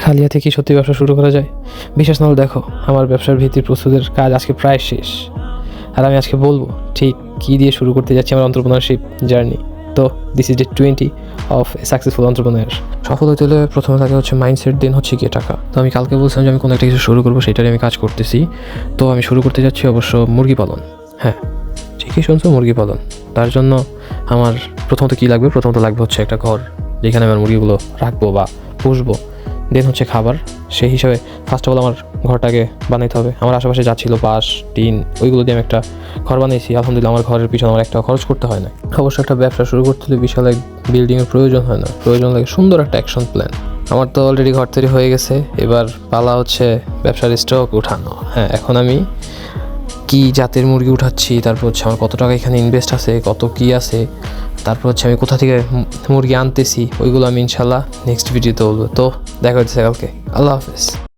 হালিয়া থেকে সত্যি ব্যবসা শুরু করা যায়? বিশ্বাস না হলে দেখো, আমার ব্যবসার ভিত্তির প্রস্তুতের কাজ আজকে প্রায় শেষ। আর আমি আজকে বলবো ঠিক কী দিয়ে শুরু করতে যাচ্ছি আমার এন্টারপ্রেনারশিপ জার্নি। তো this is day 20 of a successful entrepreneur. সফল হতে হলে প্রথমে লাগে হচ্ছে মাইন্ডসেট, দেন হচ্ছে গিয়ে টাকা। তো আমি কালকে বলছিলাম যে আমি কোনো একটা কিছু শুরু করবো, সেটারই আমি কাজ করতেছি। তো আমি শুরু করতে যাচ্ছি অবশ্য মুরগি পালন। হ্যাঁ, ঠিকই শুনছো, মুরগি পালন। তার জন্য আমার প্রথমত কী লাগবে? প্রথমত লাগবে হচ্ছে একটা ঘর, যেখানে আমার মুরগিগুলো রাখবো বা পুষবো। দেন হচ্ছে খাবার। সেই হিসাবে ফার্স্ট অফ অল আমার ঘরটাকে বানাইতে হবে। আমার আশেপাশে যা ছিল বাঁশ, টিন, ওইগুলো দিয়ে আমি একটা ঘর বানিয়েছি। আলহামদুলিল্লাহ, আমার ঘরের পিছনে আমার একটা খরচ করতে হয় না। অবশ্য একটা ব্যবসা শুরু করতে হলে বিশাল এক বিল্ডিংয়ের প্রয়োজন হয় না, প্রয়োজন লাগে সুন্দর একটা অ্যাকশন প্ল্যান। আমার তো অলরেডি ঘর তৈরি হয়ে গেছে, এবার পালা হচ্ছে ব্যবসার স্টক উঠানো। হ্যাঁ, এখন আমি কী জাতের মুরগি উঠাচ্ছি, তারপর হচ্ছে আমার কত টাকা এখানে ইনভেস্ট আছে, কত কী আছে, তারপর হচ্ছে আমি কোথা থেকে মুরগি আনতেছি, ওইগুলো আমি ইনশাল্লাহ নেক্সট ভিডিওতে বলবো। তো দেখা হচ্ছে কালকে। আল্লাহ হাফেজ।